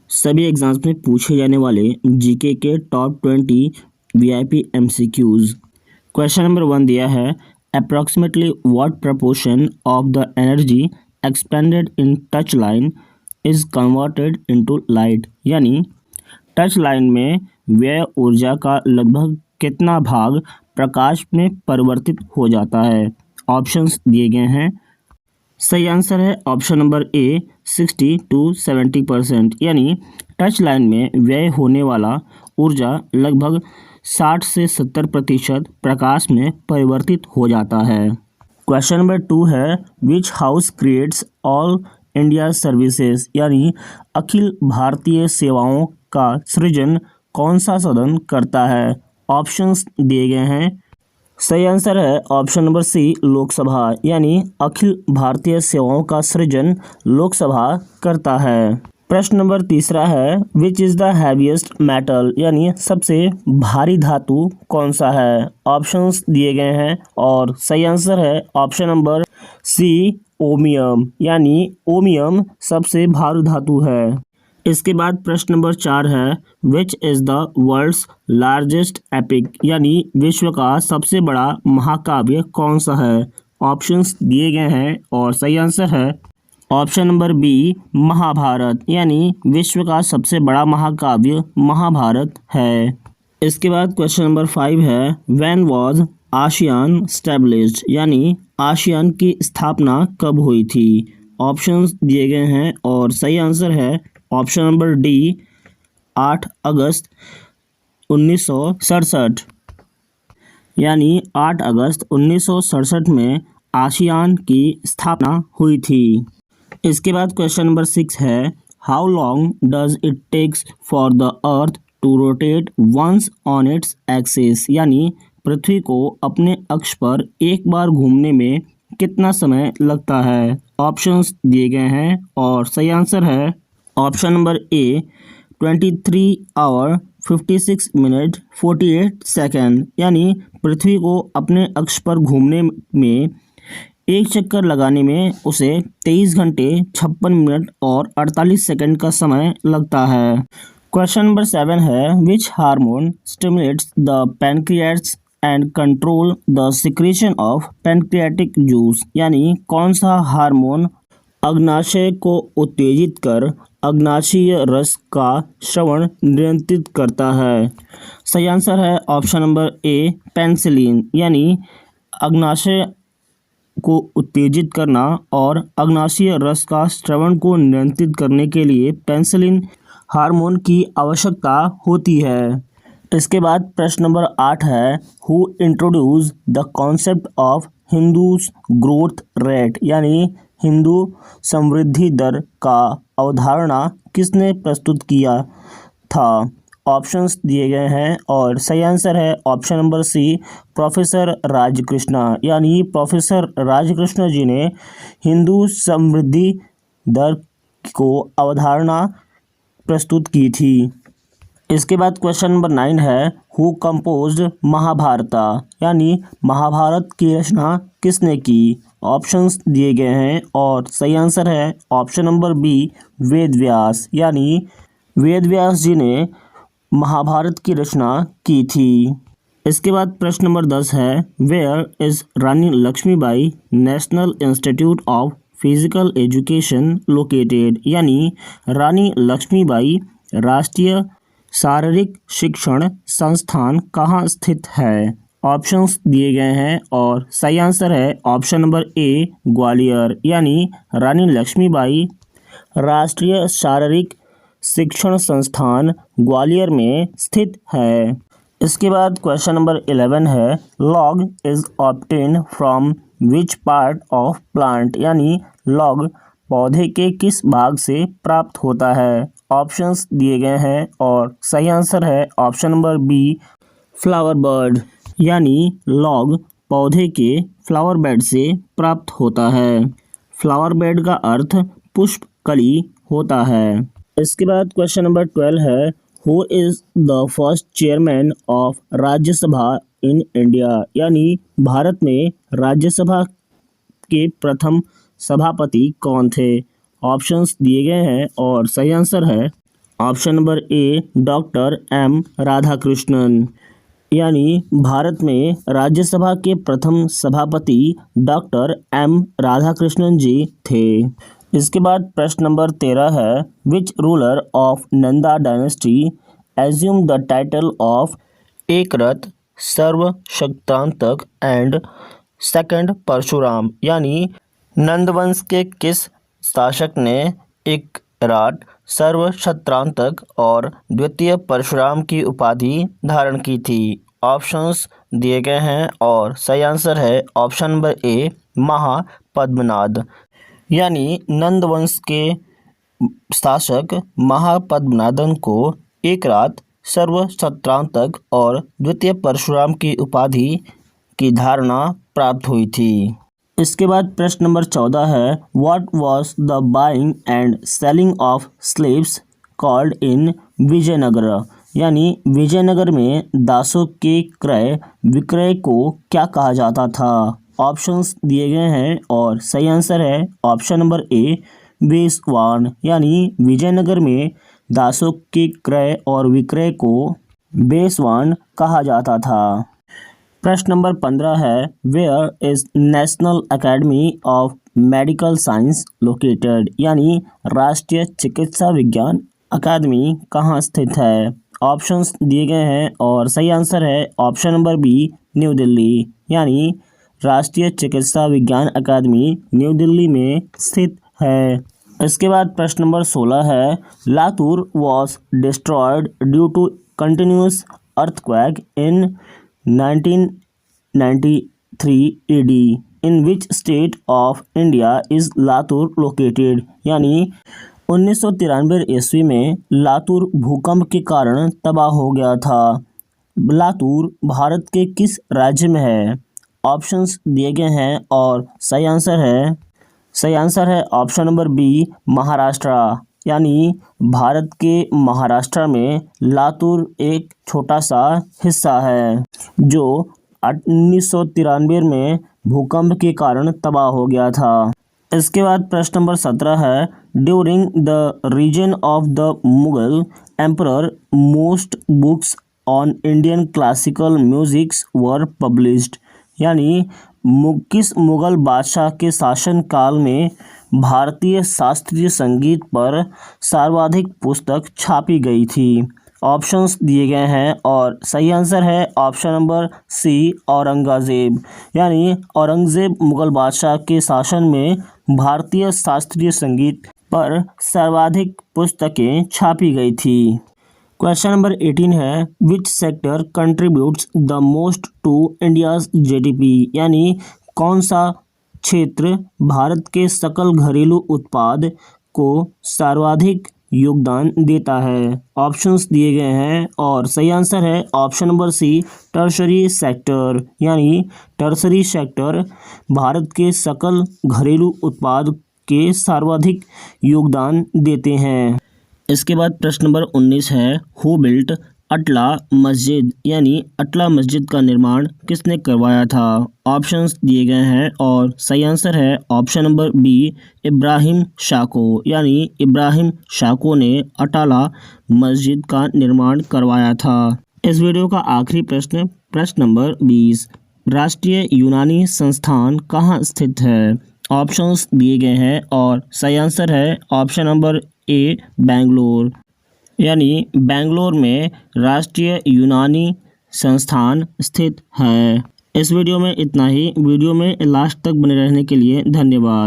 सभी एग्जाम्स में पूछे जाने वाले जीके के top 20 VIP MCQs. Question number 1 दिया है, approximately what proportion of the energy expanded in touch line is converted into light. यानी टच लाइन में व्यय ऊर्जा का लगभग कितना भाग प्रकाश में परिवर्तित हो जाता है। ऑप्शंस दिए गए हैं। सही आंसर है ऑप्शन नंबर ए 60 to 70%। यानी टच लाइन में व्यय होने वाला ऊर्जा लगभग 60 से 70% प्रकाश में परिवर्तित हो जाता है। क्वेश्चन नंबर 2 है, विच house creates all India services. यानी अखिल भारतीय सेवाओं का सृजन कौन सा सदन करता है। ऑप्शंस दिए गए हैं। सही आंसर है ऑप्शन नंबर सी लोकसभा। यानी अखिल भारतीय सेवाओं का सृजन लोकसभा करता है। प्रश्न नंबर 3 है, which is the heaviest metal. यानी सबसे भारी धातु कौन सा है। ऑप्शंस दिए गए हैं और सही आंसर है ऑप्शन नंबर सी ओमियम। यानी ओमियम सबसे भारी धातु है। इसके बाद प्रश्न नंबर 4 है, which is the world's largest epic. यानी विश्व का सबसे बड़ा महाकाव्य कौन सा है। ऑप्शंस दिए गए हैं और सही आंसर है ऑप्शन नंबर बी महाभारत। यानी विश्व का सबसे बड़ा महाकाव्य महाभारत है। इसके बाद क्वेश्चन नंबर 5 है, व्हेन वाज आसियान स्टैब्लिश्ड। यानी आसियान की स्थापना कब हुई थी। ऑप्शंस दिए गए हैं और सही आंसर है ऑप्शन नंबर डी 8 अगस्त 1967। यानी 8 अगस्त 1967 में आसियान की स्थापना हुई थी। इसके बाद क्वेश्चन नंबर 6 है, how long does it takes for the earth to rotate once on its axis. यानी पृथ्वी को अपने अक्ष पर एक बार घूमने में कितना समय लगता है। ऑप्शंस दिए गए हैं और सही आंसर है option number A 23 hour 56 minute 48 second. यानी पृथ्वी को अपने अक्ष पर घूमने में एक चक्कर लगाने में उसे 23 घंटे 56 मिनट और 48 सेकेंड का समय लगता है। क्वेश्चन नंबर 7 है, which hormone stimulates the pancreas and control the secretion of pancreatic juice. यानी कौन सा हार्मोन अग्नाशय को उत्तेजित कर अग्नाशयीय रस का श्रवण नियंत्रित करता है। सही आंसर है ऑप्शन नंबर ए पेनिसिलिन। यानी अग्नाशय को उत्तेजित करना और अग्नाशयीय रस का श्रवण को नियंत्रित करने के लिए पेनिसिलिन हार्मोन की आवश्यकता होती है। इसके बाद प्रश्न नंबर 8 है, who introduce the concept of Hindus growth rate. यानी हिंदू समृद्धि दर का अवधारणा किसने प्रस्तुत किया था। ऑप्शंस दिए गए हैं और सही आंसर है option number C professor Rajkrishna. यानी प्रोफेसर राजकृष्ण जी ने हिंदू समृद्धि दर को अवधारणा प्रस्तुत की थी। इसके बाद क्वेश्चन नंबर 9 है, हु कंपोज्ड महाभारता। यानी महाभारत की रचना किसने की। ऑप्शंस दिए गए हैं और सही आंसर है option number B Ved Vyas. यानी वेद व्यास जी ने महाभारत की रचना की थी। इसके बाद प्रश्न नंबर 10 है, where is Rani Lakshmibai national institute of physical education located. यानी रानी लक्ष्मीबाई राष्ट्रीय शारीरिक शिक्षण संस्थान कहाँ स्थित है। ऑप्शंस दिए गए हैं और सही आंसर है ऑप्शन नंबर ए ग्वालियर। यानी रानी लक्ष्मीबाई राष्ट्रीय शारीरिक शिक्षण संस्थान ग्वालियर में स्थित है। इसके बाद क्वेश्चन नंबर 11 है, log is obtained from which part of plant. यानी लॉग पौधे के किस भाग से प्राप्त होता है। ऑप्शंस दिए गए हैं और सही आंसर है option number B flower bird. यानी लॉग पौधे के फ्लावर बेड से प्राप्त होता है। फ्लावर बेड का अर्थ पुष्प कली होता है। इसके बाद क्वेश्चन नंबर 12 है, who is the first chairman of Rajya Sabha in India. यानी भारत में राज्यसभा के प्रथम सभापति कौन थे। ऑप्शंस दिए गए हैं और सही आंसर है option number A doctor M Radhakrishnan. यानी भारत में राज्यसभा के प्रथम सभापति डॉक्टर एम राधाकृष्णन जी थे। इसके बाद प्रश्न नंबर 13 है, which ruler of Nanda dynasty assume the title of एक रथ सर्वशक्तांतक एंड सेकंड परशुराम। यानी नंदवंश के किस शासक ने एक राट सर्वशक्तांतक और द्वितीय परशुराम की उपाधि धारण की थी। ऑप्शंस दिए गए हैं और सही आंसर है ऑप्शन नंबर ए महापद्मनाद। यानी नंदवंश के शासक महापद्मनादन को एक रात सर्वशक्तांतक और द्वितीय परशुराम की उपाधि की धारणा प्राप्त हुई थी। इसके बाद प्रश्न नंबर 14 है, what was the buying and selling of slaves called in Vijayanagar. यानी विजयनगर में दासों के क्रय विक्रय को क्या कहा जाता था। ऑप्शंस दिए गए हैं और सही आंसर है ऑप्शन नंबर ए बेसवान। यानी विजयनगर में दासों के क्रय और विक्रय को बेसवान कहा जाता था। प्रश्न नंबर 15 है, where is national academy of medical science located. यानी राष्ट्रीय चिकित्सा विज्ञान अकादमी कहाँ स्थित है। ऑप्शंस दिए गए हैं और सही आंसर है option number B new Delhi. यानी राष्ट्रीय चिकित्सा विज्ञान अकादमी न्यू दिल्ली में स्थित है। इसके बाद प्रश्न नंबर 16 है, Latur was destroyed due to continuous earthquake in 1993 AD। In which state of India is Latur located. यानी 1993 ईस्वी में लातूर भूकंप के कारण तबाह हो गया था। लातूर भारत के किस राज्य में है। ऑप्शंस दिए गए हैं और सही आंसर है ऑप्शन नंबर बी महाराष्ट्र। यानी भारत के महाराष्ट्र में लातूर एक छोटा सा हिस्सा है जो 1993 में भूकंप के कारण तबाह हो गया था। इसके बाद प्रश्न नंबर 17 है, during the region of the Mughal emperor most books on Indian classical musics were published. यानी किस मुगल बादशाह के शासन काल में भारतीय शास्त्रीय संगीत पर सर्वाधिक पुस्तक छापी गई थी। ऑप्शंस दिए गए हैं और सही आंसर है ऑप्शन नंबर सी औरंगजेब। यानी औरंगजेब मुगल बादशाह के शासन में भारतीय शास्त्रीय संगीत पर सर्वाधिक पुस्तकें छापी गई थी। क्वेश्चन नंबर 18 है, which sector contributes the most to India's GDP. यानी कौन सा क्षेत्र भारत के सकल घरेलू उत्पाद को सर्वाधिक योगदान देता है। ऑप्शंस दिए गए हैं और सही आंसर है option number C tertiary sector. यानी टर्शरी सेक्टर भारत के सकल घरेलू उत्पाद के सर्वाधिक योगदान देते हैं। इसके बाद प्रश्न नंबर 19 है, हु बिल्ट अटला मस्जिद। यानी अटला मस्जिद का निर्माण किसने करवाया था। ऑप्शंस दिए गए हैं और सही आंसर है ऑप्शन नंबर बी इब्राहिम शाको। यानी इब्राहिम शाको ने अटाला मस्जिद का निर्माण करवाया था। इस वीडियो का आखिरी प्रश्न नंबर 20, राष्ट्रीय यूनानी संस्थान कहाँ स्थित है। ऑप्शंस दिए गए हैं और सही आंसर है ऑप्शन नंबर ए बेंगलोर। यानी बेंगलोर में राष्ट्रीय यूनानी संस्थान स्थित है। इस वीडियो में इतना ही। वीडियो में लास्ट तक बने रहने के लिए धन्यवाद।